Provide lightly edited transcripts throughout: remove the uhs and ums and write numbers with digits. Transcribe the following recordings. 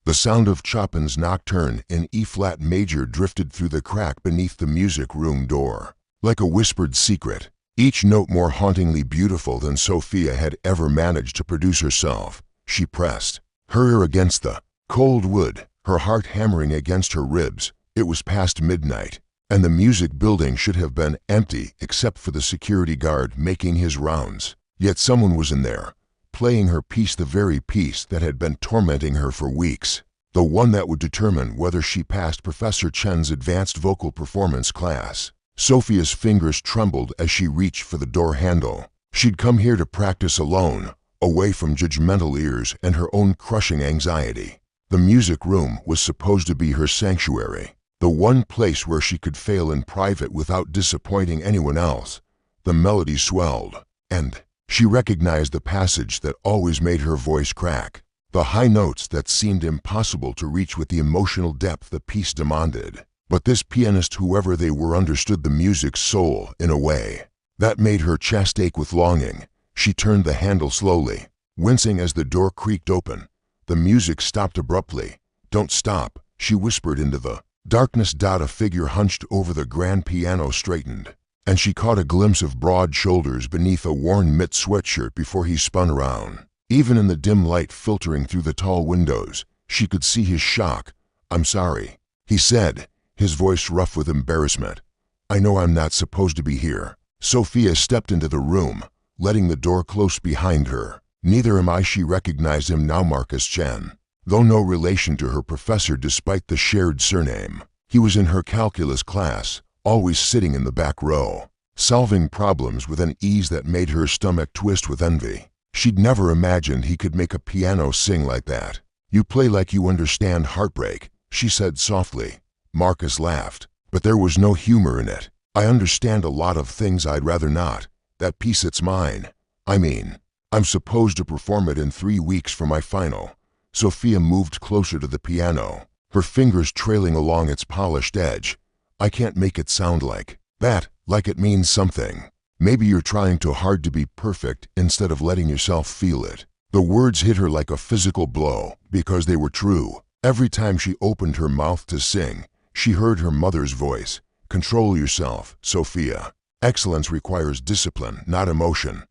The sound of Chopin's Nocturne in E-flat major drifted through the crack beneath the music room door, like a whispered secret, each note more hauntingly beautiful than Sophia had ever managed to produce herself. She pressed her ear against the cold wood, her heart hammering against her ribs. It was past midnight, and the music building should have been empty except for the security guard making his rounds. Yet someone was in there, playing her piece, the very piece that had been tormenting her for weeks, the one that would determine whether she passed Professor Chen's advanced vocal performance class. Sophia's fingers trembled as she reached for the door handle. She'd come here to practice alone, away from judgmental ears and her own crushing anxiety. The music room was supposed to be her sanctuary, the one place where she could fail in private without disappointing anyone else. The melody swelled, and she recognized the passage that always made her voice crack, the high notes that seemed impossible to reach with the emotional depth the piece demanded. But this pianist, whoever they were, understood the music's soul in a way that made her chest ache with longing. She turned the handle slowly, wincing as the door creaked open. The music stopped abruptly. "Don't stop," she whispered into the darkness. A figure hunched over the grand piano straightened, and she caught a glimpse of broad shoulders beneath a worn mitt sweatshirt before he spun around. Even in the dim light filtering through the tall windows, she could see his shock. "I'm sorry," he said, his voice rough with embarrassment. "I know I'm not supposed to be here." Sophia stepped into the room, letting the door close behind her. "Neither am I." She recognized him now, Marcus Chen, though no relation to her professor despite the shared surname. He was in her calculus class, always sitting in the back row, solving problems with an ease that made her stomach twist with envy. She'd never imagined he could make a piano sing like that. "You play like you understand heartbreak," she said softly. Marcus laughed, but there was no humor in it. "I understand a lot of things I'd rather not. That piece, it's mine. I mean, I'm supposed to perform it in 3 weeks for my final." Sophia moved closer to the piano, her fingers trailing along its polished edge. "I can't make it sound like that, like it means something. Maybe you're trying too hard to be perfect instead of letting yourself feel it." The words hit her like a physical blow because they were true. Every time she opened her mouth to sing, she heard her mother's voice. "Control yourself, Sophia. Excellence requires discipline, not emotion."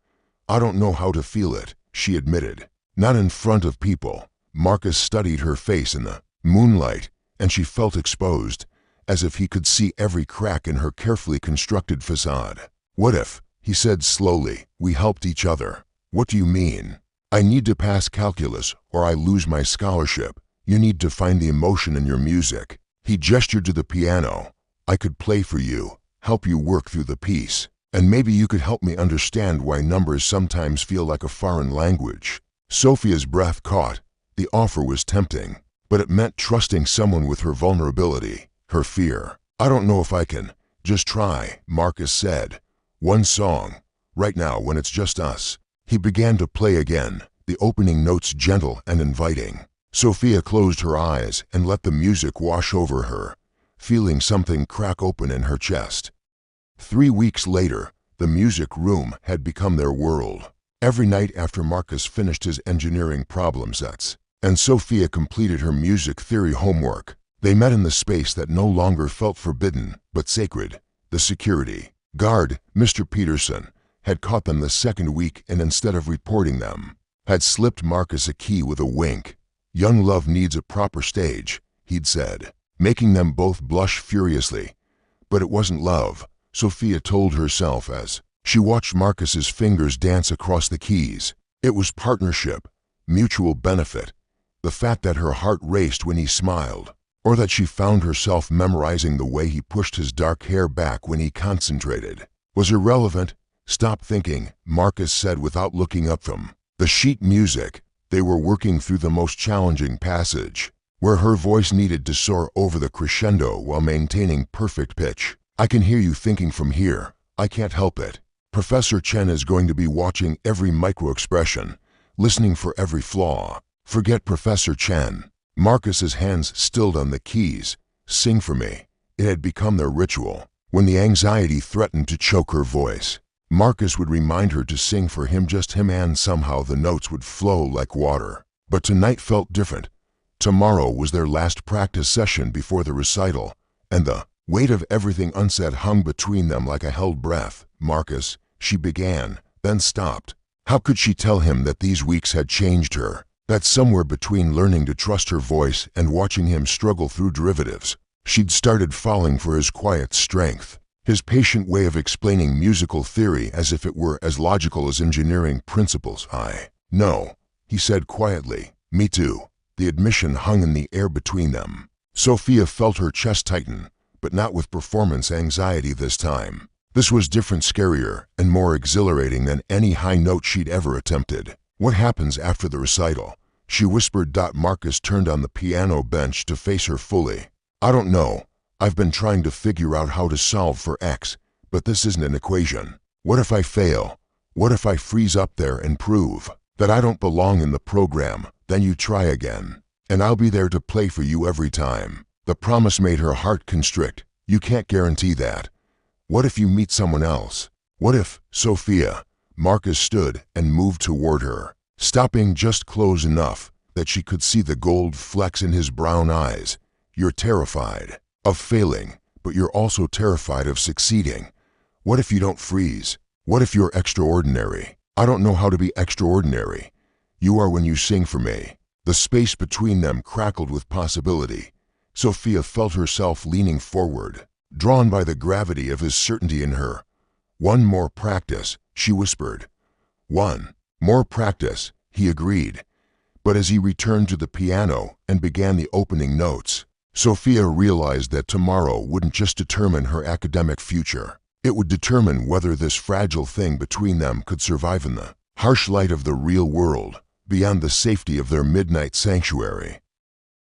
"I don't know how to feel it," she admitted. "Not in front of people." Marcus studied her face in the moonlight, and she felt exposed, as if he could see every crack in her carefully constructed facade. "What if," he said slowly, "we helped each other?" "What do you mean?" "I need to pass calculus or I lose my scholarship. You need to find the emotion in your music." He gestured to the piano. "I could play for you, help you work through the piece, and maybe you could help me understand why numbers sometimes feel like a foreign language." Sophia's breath caught. The offer was tempting, but it meant trusting someone with her vulnerability, her fear. "I don't know if I can." "Just try," Marcus said. "One song, right now when it's just us." He began to play again, the opening notes gentle and inviting. Sophia closed her eyes and let the music wash over her, feeling something crack open in her chest. 3 weeks later, the music room had become their world. Every night after Marcus finished his engineering problem sets, and Sophia completed her music theory homework, they met in the space that no longer felt forbidden, but sacred. The security guard, Mr. Peterson, had caught them the second week and instead of reporting them, had slipped Marcus a key with a wink. "Young love needs a proper stage," he'd said, making them both blush furiously. But it wasn't love, Sophia told herself as she watched Marcus's fingers dance across the keys. It was partnership, mutual benefit. The fact that her heart raced when he smiled, or that she found herself memorizing the way he pushed his dark hair back when he concentrated, was irrelevant. "Stop thinking," Marcus said without looking up from the sheet music. They were working through the most challenging passage, where her voice needed to soar over the crescendo while maintaining perfect pitch. "I can hear you thinking from here. I can't help it. Professor Chen is going to be watching every micro-expression, listening for every flaw." "Forget Professor Chen." Marcus's hands stilled on the keys. "Sing for me." It had become their ritual. When the anxiety threatened to choke her voice, Marcus would remind her to sing for him, just him, and somehow the notes would flow like water. But tonight felt different. Tomorrow was their last practice session before the recital, and the weight of everything unsaid hung between them like a held breath. "Marcus," she began, then stopped. How could she tell him that these weeks had changed her? That somewhere between learning to trust her voice and watching him struggle through derivatives, she'd started falling for his quiet strength, his patient way of explaining musical theory as if it were as logical as engineering principles. "I know," he said quietly. "Me too." The admission hung in the air between them. Sophia felt her chest tighten, but not with performance anxiety this time. This was different, scarier, and more exhilarating than any high note she'd ever attempted. "What happens after the recital?" she whispered. Marcus turned on the piano bench to face her fully. "I don't know. I've been trying to figure out how to solve for X, but this isn't an equation. What if I fail? What if I freeze up there and prove that I don't belong in the program? Then you try again, and I'll be there to play for you every time." The promise made her heart constrict. "You can't guarantee that. What if you meet someone else? What if, Sophia?" Marcus stood and moved toward her, stopping just close enough that she could see the gold flecks in his brown eyes. "You're terrified of failing, but you're also terrified of succeeding. What if you don't freeze? What if you're extraordinary?" "I don't know how to be extraordinary. You are when you sing for me." The space between them crackled with possibility. Sophia felt herself leaning forward, drawn by the gravity of his certainty in her. "One more practice," she whispered. "One more practice," he agreed. But as he returned to the piano and began the opening notes, Sophia realized that tomorrow wouldn't just determine her academic future. It would determine whether this fragile thing between them could survive in the harsh light of the real world, beyond the safety of their midnight sanctuary.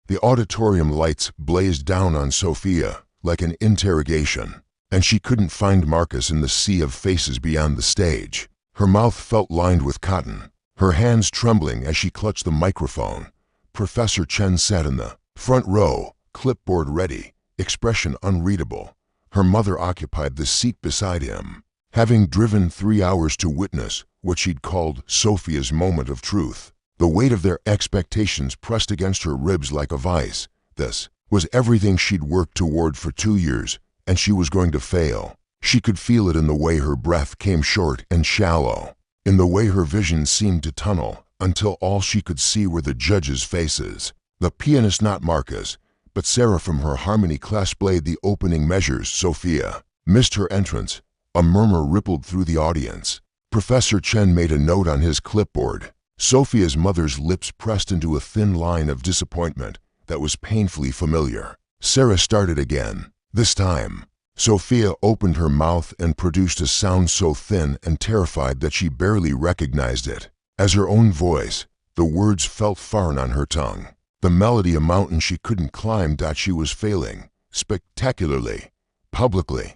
The auditorium lights blazed down on Sophia like an interrogation, and she couldn't find Marcus in the sea of faces beyond the stage. Her mouth felt lined with cotton, her hands trembling as she clutched the microphone. Professor Chen sat in the front row, clipboard ready, expression unreadable. Her mother occupied the seat beside him, having driven 3 hours to witness what she'd called Sophia's moment of truth. The weight of their expectations pressed against her ribs like a vice. This was everything she'd worked toward for 2 years, and she was going to fail. She could feel it in the way her breath came short and shallow, in the way her vision seemed to tunnel, until all she could see were the judges' faces. The pianist, not Marcus, but Sarah from her harmony class, played the opening measures. Sophia missed her entrance. A murmur rippled through the audience. Professor Chen made a note on his clipboard. Sophia's mother's lips pressed into a thin line of disappointment that was painfully familiar. Sarah started again. This time, Sophia opened her mouth and produced a sound so thin and terrified that she barely recognized it as her own voice. The words felt foreign on her tongue. The melody a mountain she couldn't climb. She was failing, spectacularly, publicly.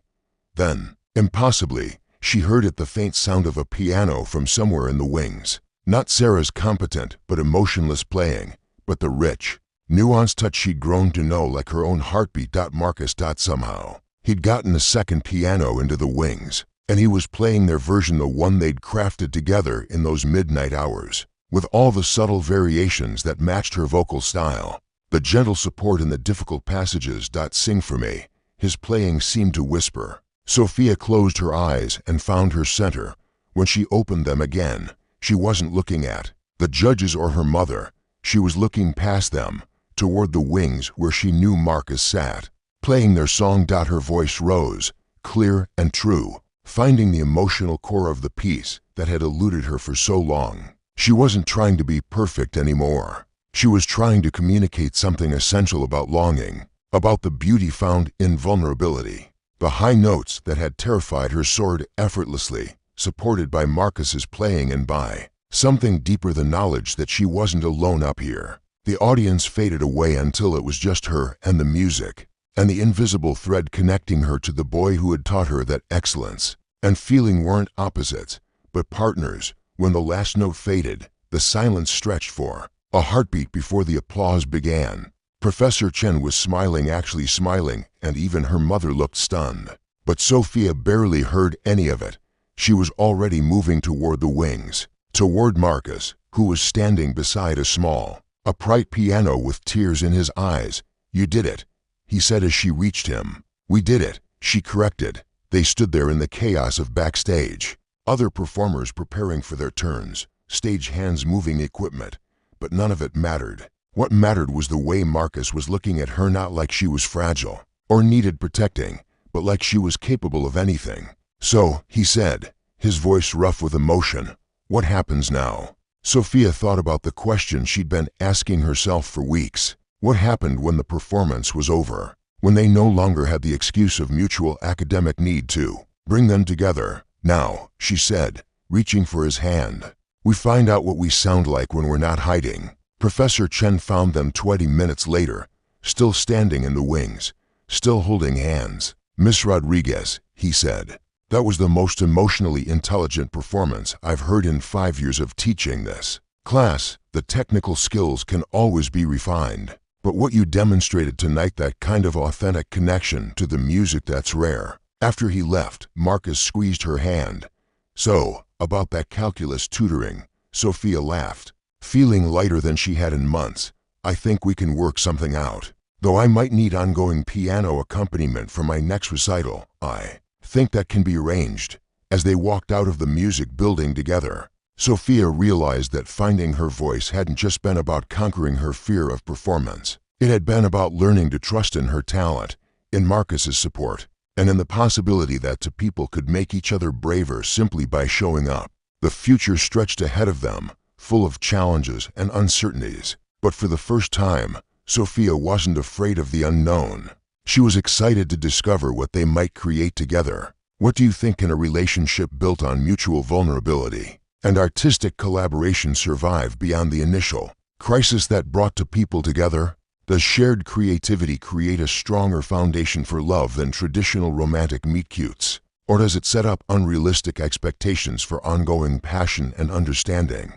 Then, impossibly, she heard it, the faint sound of a piano from somewhere in the wings. Not Sarah's competent but emotionless playing, but the rich, nuanced touch she'd grown to know like her own heartbeat. Marcus. Somehow, he'd gotten a second piano into the wings, and he was playing their version, the one they'd crafted together in those midnight hours, with all the subtle variations that matched her vocal style, the gentle support in the difficult passages. "Sing for me," his playing seemed to whisper. Sophia closed her eyes and found her center. When she opened them again, she wasn't looking at the judges or her mother. She was looking past them, toward the wings where she knew Marcus sat, playing their song. Her voice rose, clear and true, finding the emotional core of the piece that had eluded her for so long. She wasn't trying to be perfect anymore. She was trying to communicate something essential about longing, about the beauty found in vulnerability. The high notes that had terrified her soared effortlessly, supported by Marcus's playing and by something deeper than knowledge that she wasn't alone up here. The audience faded away until it was just her and the music, and the invisible thread connecting her to the boy who had taught her that excellence and feeling weren't opposites, but partners. When the last note faded, the silence stretched for a heartbeat before the applause began. Professor Chen was smiling, actually smiling, and even her mother looked stunned. But Sophia barely heard any of it. She was already moving toward the wings, toward Marcus, who was standing beside a small A bright piano with tears in his eyes. "You did it," he said as she reached him. "We did it," she corrected. They stood there in the chaos of backstage. Other performers preparing for their turns, stage hands moving equipment. But none of it mattered. What mattered was the way Marcus was looking at her, not like she was fragile or needed protecting, but like she was capable of anything. "So," he said, his voice rough with emotion, "what happens now?" Sophia thought about the question she'd been asking herself for weeks. What happened when the performance was over? When they no longer had the excuse of mutual academic need to bring them together? "Now," she said, reaching for his hand, "we find out what we sound like when we're not hiding." Professor Chen found them 20 minutes later, still standing in the wings, still holding hands. "Miss Rodriguez," he said, "that was the most emotionally intelligent performance I've heard in 5 years of teaching this class. The technical skills can always be refined, but what you demonstrated tonight, that kind of authentic connection to the music, that's rare." After he left, Marcus squeezed her hand. "So, about that calculus tutoring," Sophia laughed, feeling lighter than she had in months. "I think we can work something out. Though I might need ongoing piano accompaniment for my next recital, I think that can be arranged." As they walked out of the music building together, Sophia realized that finding her voice hadn't just been about conquering her fear of performance. It had been about learning to trust in her talent, in Marcus's support, and in the possibility that two people could make each other braver simply by showing up. The future stretched ahead of them, full of challenges and uncertainties. But for the first time, Sophia wasn't afraid of the unknown. She was excited to discover what they might create together. What do you think? Can a relationship built on mutual vulnerability and artistic collaboration survive beyond the initial crisis that brought two people together? Does shared creativity create a stronger foundation for love than traditional romantic meet-cutes? Or does it set up unrealistic expectations for ongoing passion and understanding?